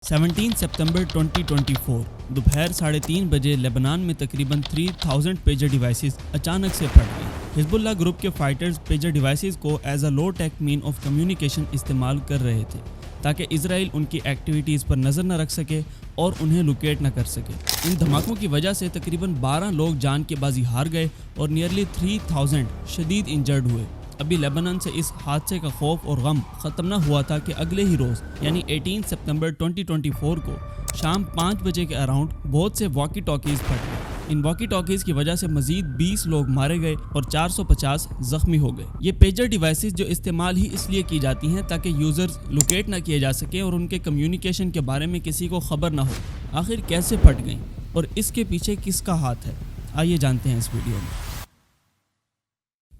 17 सितंबर 2024 दोपहर 3:30 बजे लेबनान में तकरीबन 3000 पेजर डिवाइसेस अचानक से फट गई। हिजबुल्लाह ग्रुप के फाइटर्स पेजर डिवाइसेस को as a low tech mean of communication इस्तेमाल कर रहे थे ताकि इजराइल उनकी एक्टिविटीज़ पर नज़र न रख सके और उन्हें लोकेट न कर सके। इन धमाकों की वजह से तकरीबन 12 लोग जान की बाजी हार गए और नियरली 3000 शदीद इंजर्ड हुए। अभी लेबनान से इस हादसे का खौफ और गम ख़त्म न हुआ था कि अगले ही रोज़ यानी 18 सितंबर 2024 को शाम 5 बजे के अराउंड बहुत से वॉकी टॉकीज़ फट गए। इन वॉकी टॉकीज़ की वजह से मज़ीद 20 लोग मारे गए और 450 ज़ख्मी हो गए। ये पेजर डिवाइसेस जो इस्तेमाल ही इसलिए की जाती हैं ताकि यूज़र्स लोकेट ना किए जा सकें और उनके कम्युनिकेशन के बारे में किसी को ख़बर ना हो। आखिर कैसे फट गई और इसके पीछे किसका हाथ है, आइए जानते हैं इस वीडियो में।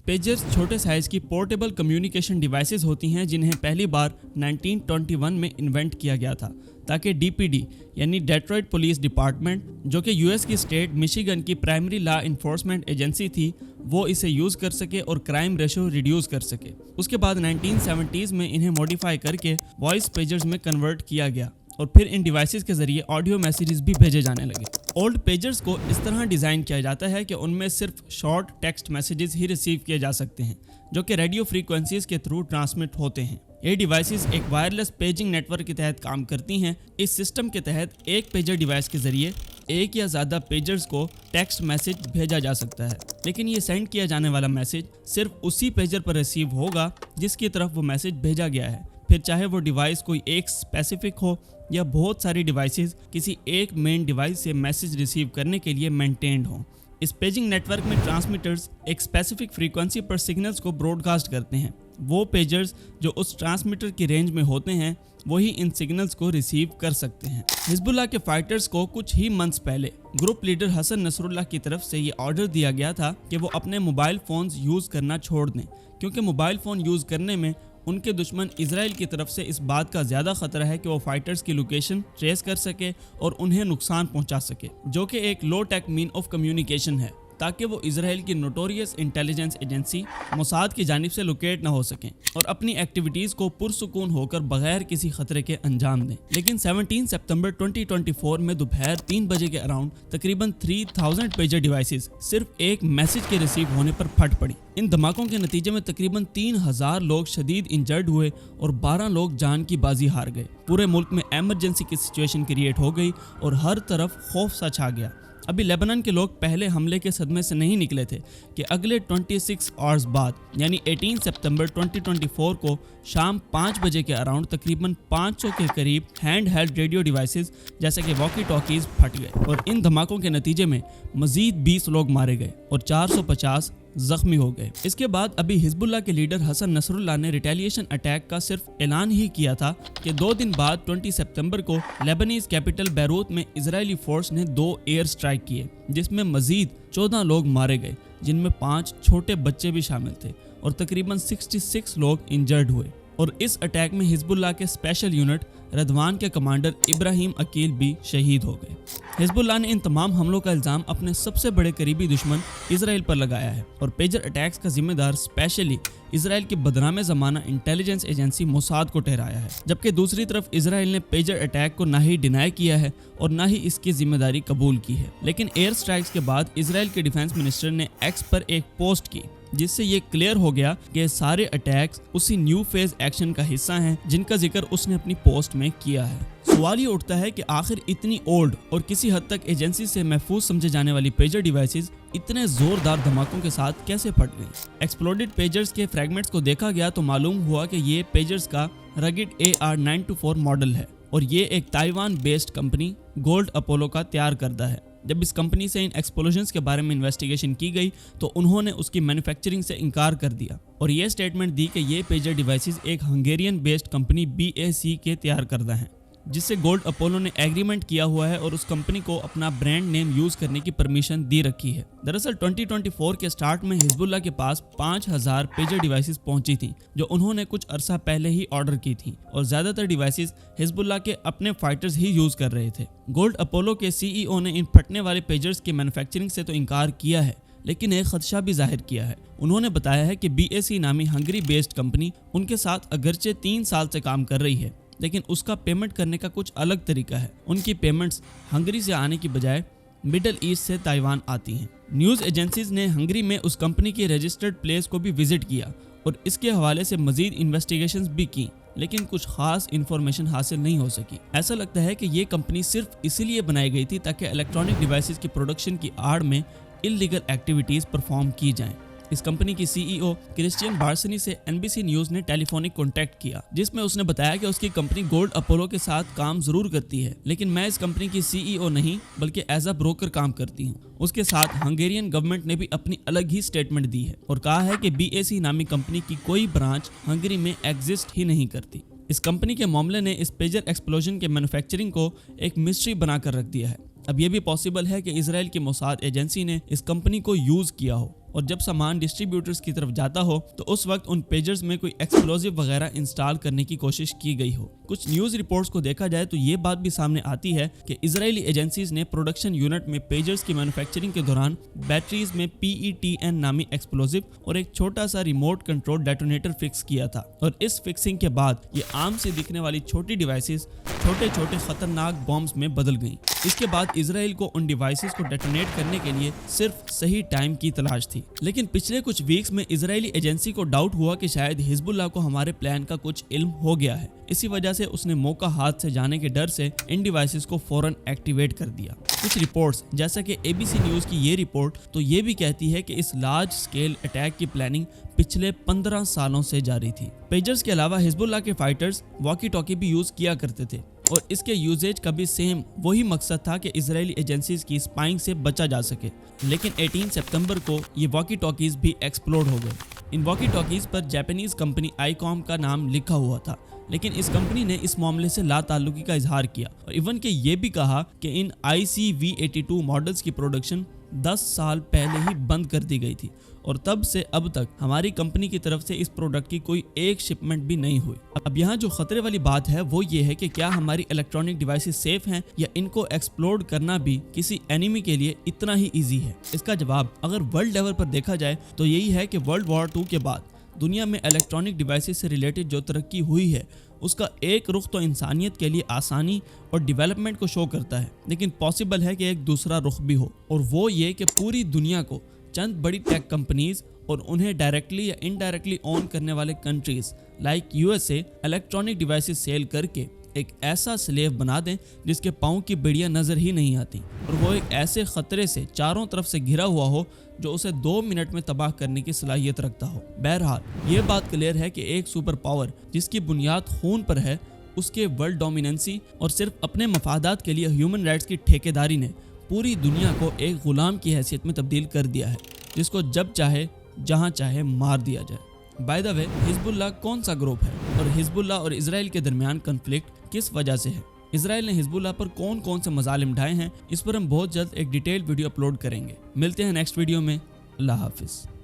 पेजर्स छोटे साइज़ की पोर्टेबल कम्युनिकेशन डिवाइसेस होती हैं जिन्हें पहली बार 1921 में इन्वेंट किया गया था ताकि डीपीडी यानी डेट्रॉइट पुलिस डिपार्टमेंट, जो कि यूएस की स्टेट मिशिगन की प्राइमरी लॉ इन्फोर्समेंट एजेंसी थी, वो इसे यूज़ कर सके और क्राइम रेशो रिड्यूस कर सके। उसके बाद 1970s में इन्हें मॉडिफाई करके वॉइस पेजर्स में कन्वर्ट किया गया और फिर इन डिवाइसेस के ज़रिए ऑडियो मैसेजेस भी भेजे जाने लगे। ओल्ड पेजर्स को इस तरह डिज़ाइन किया जाता है कि उनमें सिर्फ शॉर्ट टेक्स्ट मैसेजेस ही रिसीव किए जा सकते हैं जो कि रेडियो फ्रीक्वेंसीज के थ्रू ट्रांसमिट होते हैं। ये डिवाइसेस एक वायरलेस पेजिंग नेटवर्क के तहत काम करती हैं। इस सिस्टम के तहत एक पेजर डिवाइस के ज़रिए एक या ज़्यादा पेजर्स को टेक्स्ट मैसेज भेजा जा सकता है, लेकिन ये सेंड किया जाने वाला मैसेज सिर्फ उसी पेजर पर रिसीव होगा जिसकी तरफ वो मैसेज भेजा गया है, फिर चाहे वो डिवाइस कोई एक स्पेसिफिक हो या बहुत सारी डिवाइसेस किसी एक मेन डिवाइस से मैसेज रिसीव करने के लिए मेंटेन्ड हों। इस पेजिंग नेटवर्क में ट्रांसमीटर्स एक स्पेसिफिक फ्रीक्वेंसी पर सिग्नल्स को ब्रॉडकास्ट करते हैं। वो पेजर्स जो उस ट्रांसमीटर की रेंज में होते हैं वही इन सिग्नल्स को रिसीव कर सकते हैं। हिजबुल्लाह के फाइटर्स को कुछ ही मंथ्स पहले ग्रुप लीडर हसन नसरुल्लाह की तरफ से ये ऑर्डर दिया गया था कि वो अपने मोबाइल फ़ोन्स यूज़ करना छोड़ दें, क्योंकि मोबाइल फ़ोन यूज़ करने में उनके दुश्मन इजराइल की तरफ से इस बात का ज़्यादा ख़तरा है कि वो फाइटर्स की लोकेशन ट्रेस कर सके और उन्हें नुकसान पहुंचा सके, जो कि एक लो टेक मीन ऑफ कम्युनिकेशन है, ताकि वो इजराइल की नोटोरियस इंटेलिजेंस एजेंसी मोसाद की जानिब से लोकेट ना हो सकें और अपनी एक्टिविटीज़ को पुरसुकून होकर बगैर किसी खतरे के अंजाम दें। लेकिन 17 सितंबर 2024 में दोपहर 3 बजे के अराउंड तकरीबन 3000 पेजर डिवाइसेस सिर्फ एक मैसेज के रिसीव होने पर फट पड़ी। इन धमाकों के नतीजे में तकरीबन 3000 लोग शदीद इंजर्ड हुए और 12 लोग जान की बाजी हार गए। पूरे मुल्क में एमरजेंसी की सिचुएशन क्रिएट हो गई और हर तरफ खौफ सा छा गया। अभी लेबनान के लोग पहले हमले के सदमे से नहीं निकले थे कि अगले 26 आवर्स बाद यानी 18 सितंबर 2024 को शाम 5 बजे के अराउंड तकरीबन 500 के करीब हैंड हेल्ड रेडियो डिवाइसेस जैसे कि वॉकी टॉकीज़ फट गए और इन धमाकों के नतीजे में मज़ीद 20 लोग मारे गए और 450 ज़ख्मी हो गए। इसके बाद अभी हिजबुल्लाह के लीडर हसन नसरुल्लाह ने रिटेलिएशन अटैक का सिर्फ ऐलान ही किया था कि 2 दिन बाद 20 सितंबर को लेबनीज कैपिटल बैरूत में इजरायली फोर्स ने 2 एयर स्ट्राइक किए जिसमें मजीद 14 लोग मारे गए, जिनमें 5 छोटे बच्चे भी शामिल थे और तकरीबन 66 लोग इंजर्ड हुए। और इस अटैक में हिजबुल्लाह के स्पेशल यूनिट रदवान के कमांडर इब्राहिम अकील भी शहीद हो गए। हिजबुल्लाह ने इन तमाम हमलों का इल्ज़ाम अपने सबसे बड़े करीबी दुश्मन इजराइल पर लगाया है और पेजर अटैक्स का जिम्मेदार स्पेशली इजराइल की बदनामे ज़माना इंटेलिजेंस एजेंसी मोसाद को ठहराया है, जबकि दूसरी तरफ इजराइल ने पेजर अटैक को ना ही डिनाई किया है और ना ही इसकी जिम्मेदारी कबूल की है। लेकिन एयर स्ट्राइक्स के बाद इजराइल के डिफेंस मिनिस्टर ने एक्स पर एक पोस्ट की जिससे ये क्लियर हो गया कि सारे अटैक्स उसी न्यू फेज एक्शन का हिस्सा हैं जिनका जिक्र उसने अपनी पोस्ट में किया है। सवाल ये उठता है कि आखिर इतनी ओल्ड और किसी हद तक एजेंसी से महफूज समझे जाने वाली पेजर डिवाइसेस इतने जोरदार धमाकों के साथ कैसे फट गई। एक्सप्लोडेड पेजर्स के फ्रैगमेंट्स को देखा गया तो मालूम हुआ कि ये पेजर्स का रगिड AR924 मॉडल है और ये एक Taiwan based company gold Apollo का तैयार करदा है। जब इस कंपनी से इन एक्सप्लोजन्स के बारे में इन्वेस्टिगेशन की गई तो उन्होंने उसकी मैन्युफैक्चरिंग से इनकार कर दिया और ये स्टेटमेंट दी कि ये पेजर डिवाइसेस एक हंगेरियन बेस्ड कंपनी BAC के तैयार करदा हैं, जिससे गोल्ड अपोलो ने एग्रीमेंट किया हुआ है और उस कंपनी को अपना ब्रांड नेम यूज़ करने की परमिशन दे रखी है। दरअसल 2024 के स्टार्ट में हिजबुल्लाह के पास 5000 पेजर डिवाइसेस पहुंची थी जो उन्होंने कुछ अरसा पहले ही ऑर्डर की थी और ज़्यादातर डिवाइसेस हिजबुल्लाह के अपने फाइटर्स ही यूज़ कर रहे थे। गोल्ड अपोलो के CEO ने इन फटने वाले पेजर्स की मैन्युफैक्चरिंग से तो इनकार किया है, लेकिन एक खदशा भी जाहिर किया है। उन्होंने बताया है कि BAC नामी हंगरी बेस्ड कंपनी उनके साथ अगरचे 3 साल से काम कर रही है لیکن اس کا پیمنٹ کرنے کا کچھ الگ طریقہ ہے۔ ان کی پیمنٹس ہنگری سے آنے کی بجائے مڈل ایسٹ سے تائیوان آتی ہیں۔ نیوز ایجنسیز نے ہنگری میں اس کمپنی کی رجسٹرڈ پلیس کو بھی وزٹ کیا اور اس کے حوالے سے مزید انویسٹیگیشنز بھی کی، لیکن کچھ خاص انفارمیشن حاصل نہیں ہو سکی۔ ایسا لگتا ہے کہ یہ کمپنی صرف اسی لیے بنائی گئی تھی تاکہ الیکٹرانک ڈیوائسز کی پروڈکشن کی آڑ میں انلیگل ایکٹیویٹیز پرفارم کی جائیں۔ اس کمپنی کی سی ای او کرسچین بارسنی سے NBC نیوز نے ٹیلی فونک کانٹیکٹ کیا، جس میں اس نے بتایا کہ اس کی کمپنی گولڈ اپولو کے ساتھ کام ضرور کرتی ہے، لیکن میں اس کمپنی کی سی ای او نہیں بلکہ ایز اے بروکر کام کرتی ہوں۔ اس کے ساتھ ہنگیرین گورنمنٹ نے بھی اپنی الگ ہی سٹیٹمنٹ دی ہے اور کہا ہے کہ BAC نامی کمپنی کی کوئی برانچ ہنگری میں ایگزسٹ ہی نہیں کرتی۔ اس کمپنی کے معاملے نے اس پیجر ایکسپلوژن کے مینوفیکچرنگ کو ایک مسٹری بنا کر رکھ دیا ہے۔ اب یہ بھی پاسبل ہے کہ اسرائیل کی موساد ایجنسی نے اس کمپنی کو یوز کیا ہو اور جب سامان ڈسٹریبیوٹرز کی طرف جاتا ہو تو اس وقت ان پیجرز میں کوئی ایکسپلوزیو وغیرہ انسٹال کرنے کی کوشش کی گئی ہو۔ کچھ نیوز رپورٹس کو دیکھا جائے تو یہ بات بھی سامنے آتی ہے کہ اسرائیلی ایجنسیز نے پروڈکشن یونٹ میں پیجرز کی مینوفیکچرنگ کے دوران بیٹریز میں PETN نامی ایکسپلوزیو اور ایک چھوٹا سا ریموٹ کنٹرول ڈیٹونیٹر فکس کیا تھا، اور اس فکسنگ کے بعد یہ عام سے دکھنے والی چھوٹی ڈیوائسز چھوٹے چھوٹے خطرناک بمبز میں بدل گئیں۔ اس کے بعد اسرائیل کو ان ڈیوائسز کو ڈیٹونیٹ کرنے کے لیے صرف صحیح ٹائم کی تلاش تھی، لیکن پچھلے کچھ ویکس میں اسرائیلی ایجنسی کو ڈاؤٹ ہوا کہ شاید حزب اللہ کو ہمارے پلان کا کچھ علم ہو گیا ہے۔ اسی وجہ سے اس نے موقع ہاتھ سے جانے کے ڈر سے ان ڈیوائسز کو فوراً ایکٹیویٹ کر دیا۔ کچھ رپورٹس جیسا کہ ABC نیوز کی یہ رپورٹ تو یہ بھی کہتی ہے کہ اس لارج سکیل اٹیک کی پلاننگ پچھلے 15 سالوں سے جاری تھی۔ پیجرز کے علاوہ حزب اللہ کے فائٹرز واکی ٹاکی بھی یوز کیا کرتے تھے اور اس کے یوزیج کا بھی سیم وہی مقصد تھا کہ اسرائیلی ایجنسیز کی اسپائنگ سے بچا جا سکے، لیکن 18 ستمبر کو یہ واکی ٹاکیز بھی ایکسپلوڈ ہو گئے۔ ان واکی ٹاکیز پر جاپانیز کمپنی آئیکام کا نام لکھا ہوا تھا، لیکن اس کمپنی نے اس معاملے سے لا تعلقی کا اظہار کیا اور ایون کہ یہ بھی کہا کہ ان ICV82 ماڈلز کی پروڈکشن 10 سال پہلے ہی بند کر دی گئی تھی اور تب سے اب تک ہماری کمپنی کی طرف سے اس پروڈکٹ کی کوئی ایک شپمنٹ بھی نہیں ہوئی۔ اب یہاں جو خطرے والی بات ہے وہ یہ ہے کہ کیا ہماری الیکٹرانک ڈیوائسز سیف ہیں یا ان کو ایکسپلوڈ کرنا بھی کسی اینیمی کے لیے اتنا ہی ایزی ہے؟ اس کا جواب اگر ورلڈ لیول پر دیکھا جائے تو یہی ہے کہ ورلڈ وار 2 کے بعد دنیا میں الیکٹرانک ڈیوائسز سے ریلیٹڈ جو ترقی ہوئی ہے اس کا ایک رخ تو انسانیت کے لیے آسانی اور ڈیولپمنٹ کو شو کرتا ہے، لیکن پاسبل ہے کہ ایک دوسرا رخ بھی ہو، اور وہ یہ کہ پوری دنیا کو چند بڑی ٹیک کمپنیز اور انہیں ڈائریکٹلی یا انڈائریکٹلی اون کرنے والے countries like USA electronic devices sell کر کے ایک ایسا سلیو بنا دیں جس کے پاؤں کی بیڑیاں نظر ہی نہیں آتی، اور وہ ایک ایسے خطرے سے چاروں طرف سے گھرا ہوا ہو جو اسے 2 منٹ میں تباہ کرنے کی صلاحیت رکھتا ہو۔ بہرحال یہ بات کلیئر ہے کہ ایک سپر پاور جس کی بنیاد خون پر ہے، اس کے ورلڈ ڈومیننسی اور صرف اپنے مفادات کے لیے ہیومن رائٹس کی ٹھیکیداری نے پوری دنیا کو ایک غلام کی حیثیت میں تبدیل کر دیا ہے جس کو جب چاہے جہاں چاہے مار دیا جائے۔ بائی دا وے، حزب اللہ کون سا گروپ ہے اور حزب اللہ اور اسرائیل کے درمیان کنفلکٹ کس وجہ سے ہے؟ اسرائیل نے حزب اللہ پر کون کون سے مظالم ڈھائے ہیں؟ اس پر ہم بہت جلد ایک ڈیٹیل ویڈیو اپلوڈ کریں گے۔ ملتے ہیں نیکسٹ ویڈیو میں۔ اللہ حافظ۔